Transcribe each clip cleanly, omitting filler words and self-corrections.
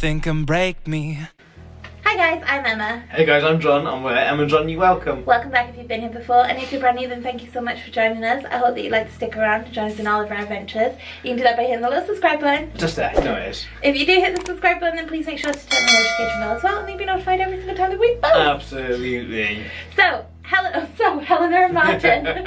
think and break me. Hi guys, I'm Emma. Hey guys, I'm John, and we're Emma and John, you're welcome. Welcome back if you've been here before, and if you're brand new then thank you so much for joining us. I hope that you'd like to stick around to join us in all of our adventures. You can do that by hitting the little subscribe button. Just there, no it is. If you do hit the subscribe button, then please make sure to turn the notification bell as well, and you'll be notified every single time that we post. Absolutely. So Helena Martyn. That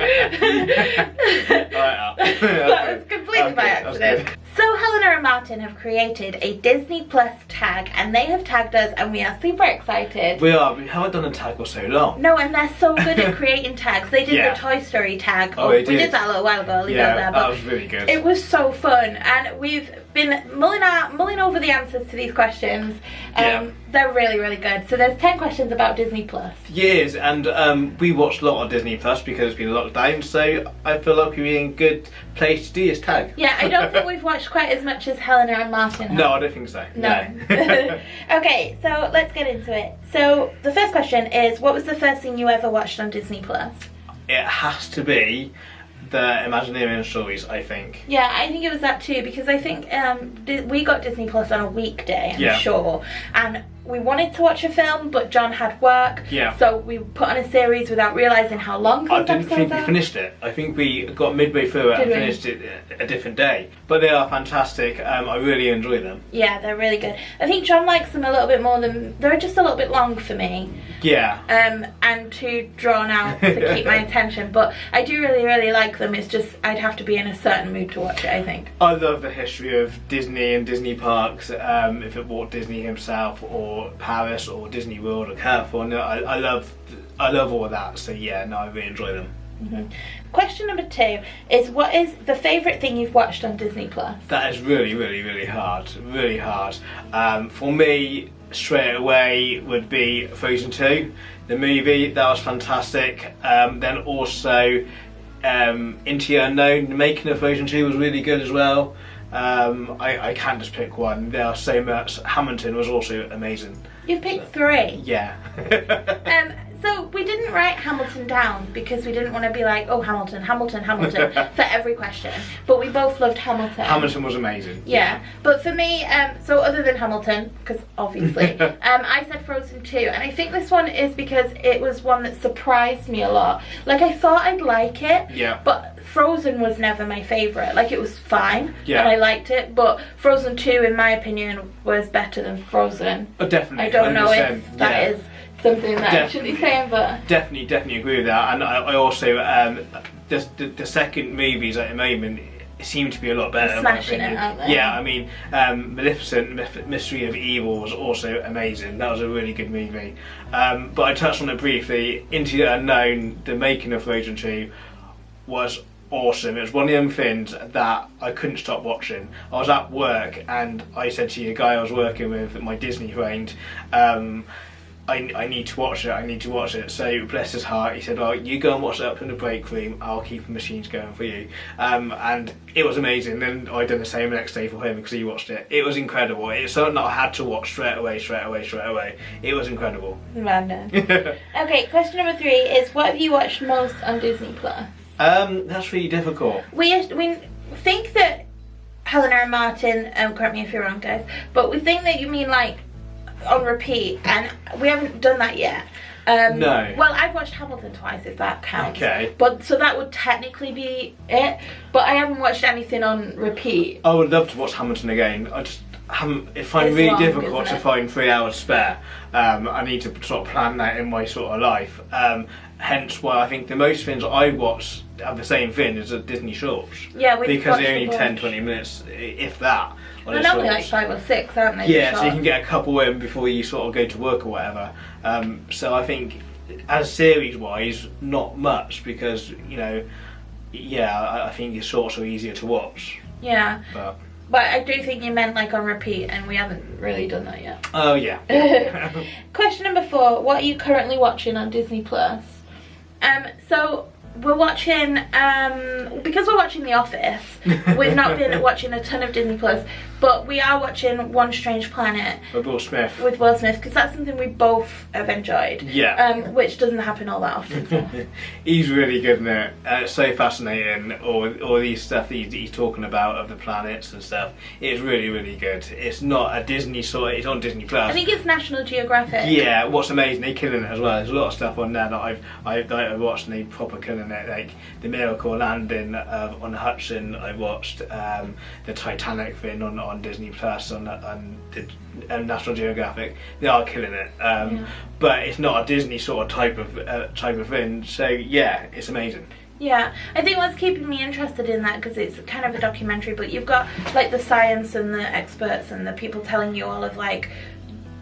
was completely by accident. So Helena Martyn have created a Disney Plus tag, and they have tagged us, and we are super excited. We haven't done a tag for so long. No, and they're so good at creating tags. They did the Toy Story tag. Oh, we did that a little while ago. I'll leave it out there, that was really good. It was so fun, and we've been mulling over the answers to these questions. They're really, really good. So there's 10 questions about Disney Plus. Years, and we watched a lot of Disney Plus because it's been locked down, so I feel like we're in a good place to do this tag. Yeah, I don't think we've watched quite as much as Helena and Martyn have. No, I don't think so. No. Okay, so let's get into it. So the first question is, what was the first thing you ever watched on Disney Plus? It has to be the Imagineering stories, I think. Yeah, I think it was that too, because I think we got Disney Plus on a weekday, I'm sure, and we wanted to watch a film, but John had work, so we put on a series without realising how long I didn't think we finished it. I think we got midway through it and finished it a different day. But they are fantastic. I really enjoy them. Yeah, they're really good. I think John likes them a little bit more than... They're just a little bit long for me. Yeah. And too drawn out to keep my attention. But I do really, really like them. It's just I'd have to be in a certain mood to watch it, I think. I love the history of Disney and Disney parks. If it Walt Disney himself, or Paris, or Disney World, or California, I love all of that. So yeah, no, I really enjoy them. Question number 2 is, what is the favourite thing you've watched on Disney Plus? That is really, really, really hard. Really hard. For me, straight away would be Frozen 2, the movie. That was fantastic. Then also Into the Unknown, the making of Frozen 2 was really good as well. I can't just pick one. There are so much. Hamilton was also amazing. You've picked 3. Yeah. So we didn't write Hamilton down because we didn't want to be like, oh, Hamilton for every question. But we both loved Hamilton. Hamilton was amazing. Yeah. But for me, so other than Hamilton, because obviously, I said Frozen 2. And I think this one is because it was one that surprised me a lot. Like, I thought I'd like it. Yeah. But Frozen was never my favourite. Like, it was fine. Yeah. And I liked it. But Frozen 2, in my opinion, was better than Frozen. Oh, definitely. I don't know if that is something that I should be saying, but definitely agree with that. And I also the second movies at the moment seem to be a lot better. Smashing it, aren't they? Yeah, I mean, Maleficent, Mystery of Evil was also amazing. That was a really good movie. But I touched on it briefly. Into the Unknown, the making of Frozen 2 was awesome. It was one of them things that I couldn't stop watching. I was at work and I said to the guy I was working with, my Disney friend, I need to watch it, So bless his heart, he said, well, you go and watch it up in the break room, I'll keep the machines going for you. And it was amazing. Then I done the same the next day for him because he watched it. It was incredible. It's something that I had to watch straight away. It was incredible. Random. Okay, question number 3 is, what have you watched most on Disney Plus? That's really difficult. We think that Helena and Martyn, correct me if you're wrong guys, but we think that you mean like on repeat, and we haven't done that yet. No. Well, I've watched Hamilton twice, if that counts. Okay. But so that would technically be it. But I haven't watched anything on repeat. I would love to watch Hamilton again. I just haven't. It's really long, difficult to find 3 hours spare. I need to sort of plan that in my sort of life. Hence why I think the most things I watch have the same thing as the Disney shorts. Yeah, because they're only 10-20 minutes, if that. They're normally like 5 or 6, aren't they? Yeah, so you can get a couple in before you sort of go to work or whatever. So I think, as series-wise, not much because I think your shorts are easier to watch. Yeah. But I do think you meant like on repeat, and we haven't really done that yet. Oh yeah. Question number 4: what are you currently watching on Disney Plus? So we're watching, because we're watching The Office, we've not been watching a ton of Disney Plus, but we are watching One Strange Planet with Will Smith. Because that's something we both have enjoyed. Yeah. Which doesn't happen all that often. So. He's really good in it. It's so fascinating. All these stuff that he's talking about of the planets and stuff. It's really, really good. It's not a Disney sort. It's on Disney Plus. I think it's National Geographic. Yeah. What's amazing, they're killing it as well. There's a lot of stuff on there that I've watched and they proper killing it. Like the Miracle Landing on the Hudson. I've watched the Titanic thing on Disney Plus on National Geographic. They are killing it, but it's not a Disney sort of type of thing. So yeah, it's amazing. Yeah, I think what's keeping me interested in that, because it's kind of a documentary, but you've got like the science and the experts and the people telling you all of like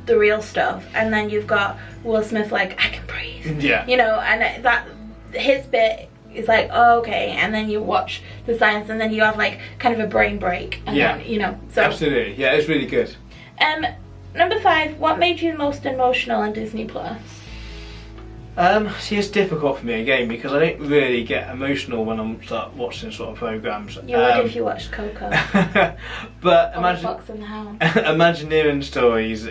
the real stuff, and then you've got Will Smith like, I can breathe. Yeah. You know, and that his bit is like, oh, okay, and then you watch the science, and then you have like kind of a brain break, and then, you know, so absolutely, yeah, it's really good. Number 5, what made you most emotional on Disney Plus? See, it's difficult for me again because I don't really get emotional when I'm start watching sort of programs. You would if you watched Coco. But imagine Fox and the Hound. Imagineering stories.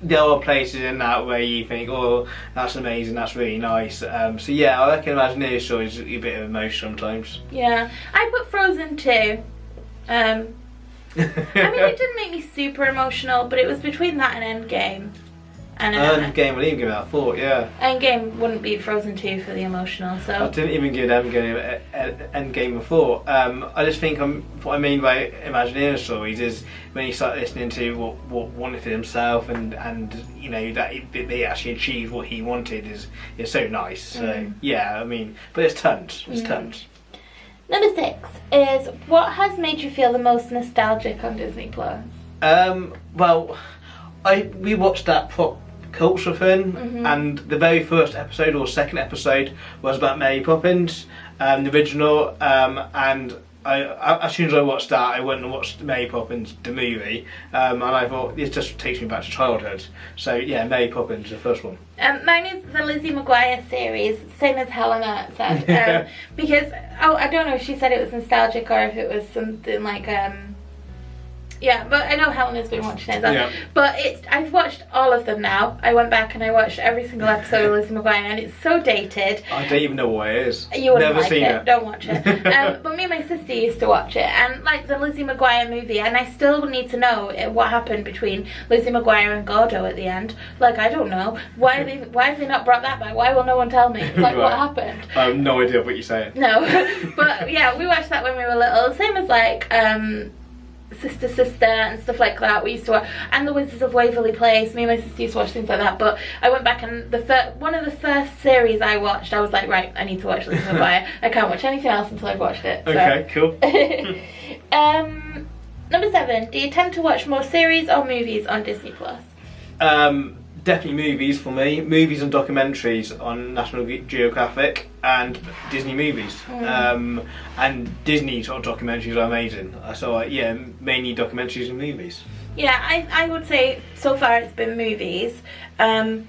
There are places in that where you think, oh, that's amazing, that's really nice. So yeah, I reckon Imagineering stories is a bit of emotion sometimes. Yeah, I put Frozen too. I mean, it didn't make me super emotional, but it was between that and Endgame. And Endgame, would even give that a thought, yeah. Endgame wouldn't beat Frozen 2 for the emotional, so... I didn't even give Endgame a thought. I just think what I mean by Imagineering stories is when you start listening to what wanted himself and you know, that they actually achieved what he wanted is so nice. So, yeah, I mean, but it's tons. It's tons. Number 6 is, what has made you feel the most nostalgic on Disney Plus? Well, we watched that pop culture thing, and the very first episode or second episode was about Mary Poppins, the original, and as soon as I watched that, I went and watched Mary Poppins the movie, and I thought this just takes me back to childhood. So yeah, Mary Poppins, the first one. Mine is the Lizzie McGuire series, same as Helena said, because I don't know if she said it was nostalgic or if it was something like yeah, but I know Helena's been watching it as well. Yeah. But I've watched all of them now. I went back and I watched every single episode of Lizzie McGuire, and it's so dated. I don't even know what it is. You wouldn't Never like seen it. Don't watch it. But me and my sister used to watch it, and like the Lizzie McGuire movie, and I still need to know what happened between Lizzie McGuire and Gordo at the end. Like, I don't know. Why have they not brought that back? Why will no one tell me? Like, right. What happened? I have no idea what you're saying. No. But yeah, we watched that when we were little. Same as like Sister and stuff like that. We used to watch, and the Wizards of Waverly Place. Me and my sister used to watch things like that. But I went back and one of the first series I watched, I was like, right, I need to watch Lizzie McGuire. I can't watch anything else until I've watched it. So. Okay, cool. Number 7. Do you tend to watch more series or movies on Disney Plus? Definitely movies for me. Movies and documentaries on National Geographic and Disney movies. And Disney sort of documentaries are amazing. So yeah, mainly documentaries and movies. Yeah, I would say so far it's been movies. I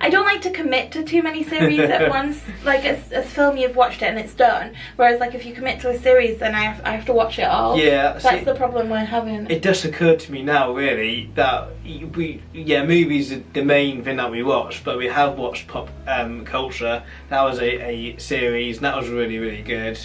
don't like to commit to too many series at once. Like a film, you've watched it and it's done. Whereas like if you commit to a series, then I have to watch it all. Yeah, that's the problem we're having. It just occurred to me now, really, that movies are the main thing that we watch, but we have watched pop culture. That was a series, and that was really, really good.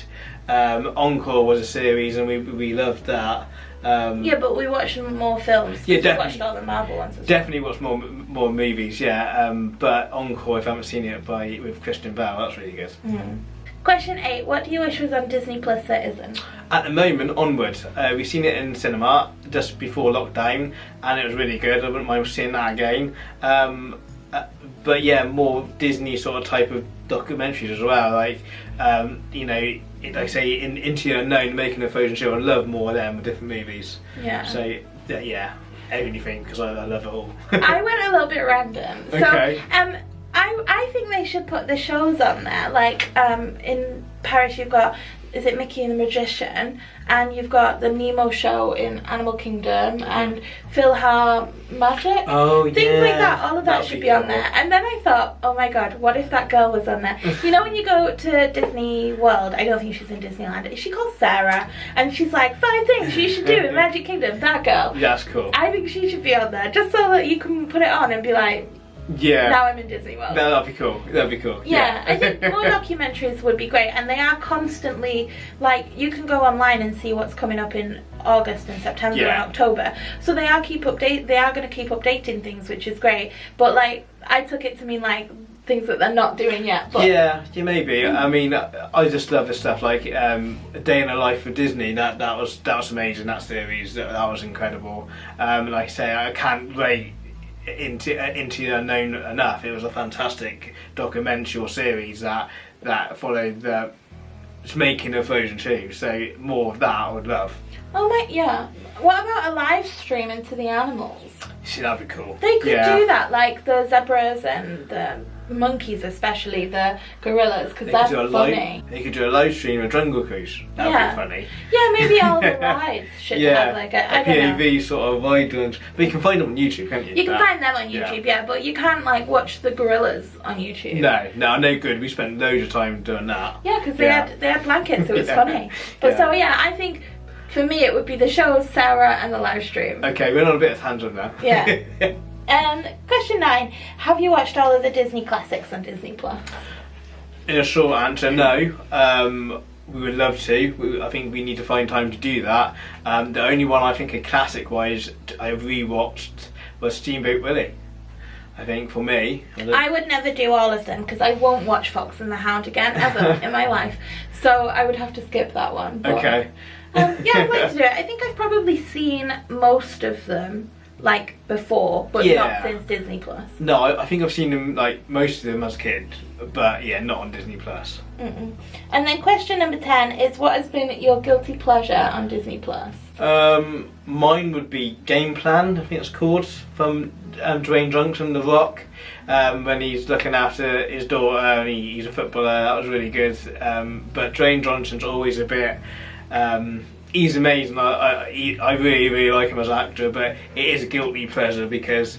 Encore was a series, and we loved that. Yeah, but we watched more films. Yeah, definitely. We watched all the Marvel ones. Definitely watched more movies. Yeah, but Encore, if I haven't seen it with Christian Bale, that's really good. Question 8: what do you wish was on Disney Plus that isn't? At the moment, Onward. We've seen it in cinema just before lockdown, and it was really good. I wouldn't mind seeing that again. But yeah, more Disney sort of type of documentaries as well. Like, you know, like I say, Into the Unknown, Making a Frozen Show. I love more of them with different movies. Yeah. So yeah, everything, because I love it all. I went a little bit random. Okay. So I I think they should put the shows on there. Like in Paris, you've got, is it Mickey and the Magician, and you've got the Nemo show in Animal Kingdom, and Magic. Oh yeah. Things like that. All of that should be on there. And then I thought, oh my god, what if that girl was on there? You know, when you go to Disney World, I don't think she's in Disneyland. She calls Sarah, and she's like, 5 things you should do in Magic Kingdom. That girl. Yeah, that's cool. I think she should be on there, just so that you can put it on and be like, yeah, now I'm in Disney World. That'd be cool. That'd be cool. Yeah, I think more documentaries would be great, and they are constantly, like, you can go online and see what's coming up in August and September and October. So they are going to keep updating things, which is great. But like, I took it to mean like things that they're not doing yet. But yeah, maybe. I mean, I just love the stuff like A Day in the Life of Disney. That was amazing. That series that was incredible. Like I say, I can't rate into the Unknown enough. It was a fantastic documentary or series that followed the making of Frozen 2. So more of that I would love. Oh my, yeah. What about a live stream into the animals? See, that'd be cool. They could do that, like the zebras and the monkeys, especially the gorillas, because they're funny. They could do a live stream of Jungle Cruise. That'd be funny. Yeah, maybe all the rides should have like a POV sort of ride ones. But you can find them on YouTube, can't you? You can find them on YouTube, but you can't like watch the gorillas on YouTube. No good. We spent loads of time doing that. Yeah, because they had blankets, so it was funny. But so yeah, I think for me it would be the show, Sarah, and the live stream. Okay, we're on a bit of tangent now. Yeah. And question 9, have you watched all of the Disney classics on Disney Plus? In a short answer, no. We would love to. I think we need to find time to do that. The only one I think, a classic wise, I rewatched was Steamboat Willie. I think for me, I would never do all of them because I won't watch Fox and the Hound again ever in my life. So I would have to skip that one. But, okay. Yeah, I'd like to do it. I think I've probably seen most of them like before, but not since Disney Plus. No, I think I've seen them, like most of them as a kid, but yeah, not on Disney Plus. And then question number 10 is, what has been your guilty pleasure on Disney Plus? Mine would be Game Plan, I think it's called, from Dwayne Johnson, The Rock, when he's looking after his daughter and he's a footballer. That was really good. But Dwayne Johnson's always a bit. He's amazing. I really like him as an actor, but it is a guilty pleasure because,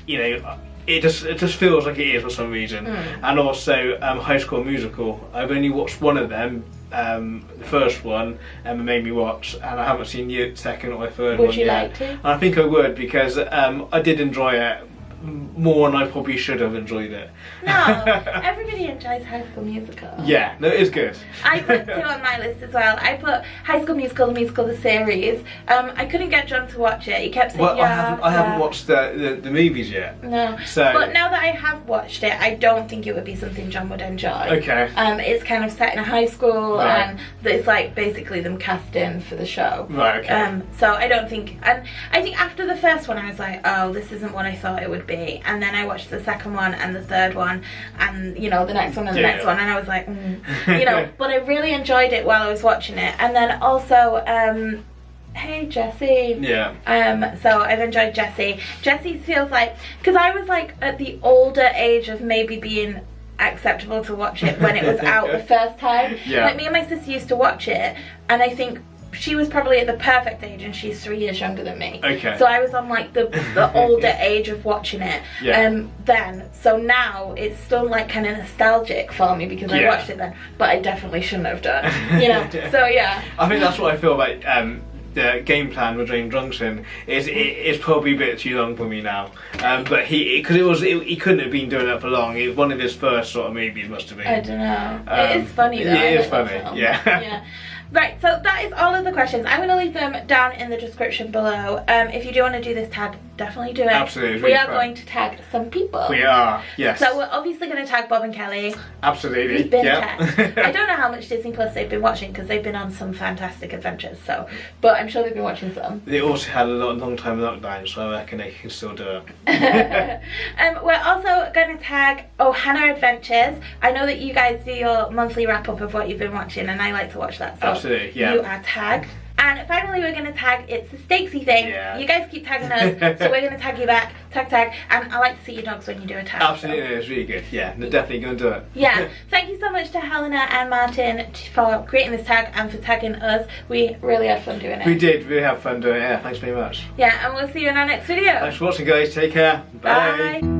you know, it just feels like it is for some reason. And also High School Musical. I've only watched one of them, the first one, Emma made me watch, and I haven't seen the second or the third one yet. Would you like to? And I think I would, because I did enjoy it more than I probably should have enjoyed it. No, everybody enjoys High School Musical. Yeah, no, it is good. I put 2 on my list as well. I put High School Musical, the musical, the series. I couldn't get John to watch it. He kept saying, I haven't watched the movies yet. No. So, but now that I have watched it, I don't think it would be something John would enjoy. Okay. It's kind of set in a high school, and it's like basically them cast in for the show. Right, okay. So I don't think, and I think after the first one I was like, oh, this isn't what I thought it would be. And then I watched the second one and the third one, and you know, the next one and the next one, and I was like, you know, but I really enjoyed it while I was watching it. And then also, hey Jessie. Yeah. So I've enjoyed Jessie. Jessie feels like, because I was like at the older age of maybe being acceptable to watch it when it was out the first time. Yeah. Like me and my sister used to watch it, and I think she was probably at the perfect age, and she's 3 years younger than me. Okay. So I was on like the older age of watching it. Then. So now it's still like kind of nostalgic for me because I watched it then, but I definitely shouldn't have done. You know. So yeah. I think that's what I feel about the Game Plan with Dwayne Johnson. It's probably a bit too long for me now. But he couldn't have been doing that for long. It was one of his first sort of movies, must have been. I don't know. It is funny though. It is funny. Yeah. Right, so that is all of the questions. I'm going to leave them down in the description below. If you do want to do this tag, definitely do it. Absolutely. We are going to tag some people. We are, yes. So we're obviously going to tag Bob and Kelly. Absolutely. We've been tagged. I don't know how much Disney Plus they've been watching because they've been on some fantastic adventures. So, but I'm sure they've been watching some. They also had a long time lockdown, so I reckon they can still do it. We're also going to tag Hannah Adventures. I know that you guys do your monthly wrap up of what you've been watching, and I like to watch that. So absolutely, yeah. You are tagged. And finally we're going to tag It's the Stacey thing. You guys keep tagging us, so we're going to tag you back. Tag. And I like to see your dogs when you do a tag. Absolutely, so. It's really good. Yeah, they're definitely going to do it. Yeah, thank you so much to Helena and Martyn for creating this tag and for tagging us. We really had fun doing it. We did really have fun doing it. Yeah, thanks very much. Yeah, and we'll see you in our next video. Thanks for watching, guys. Take care. Bye. Bye.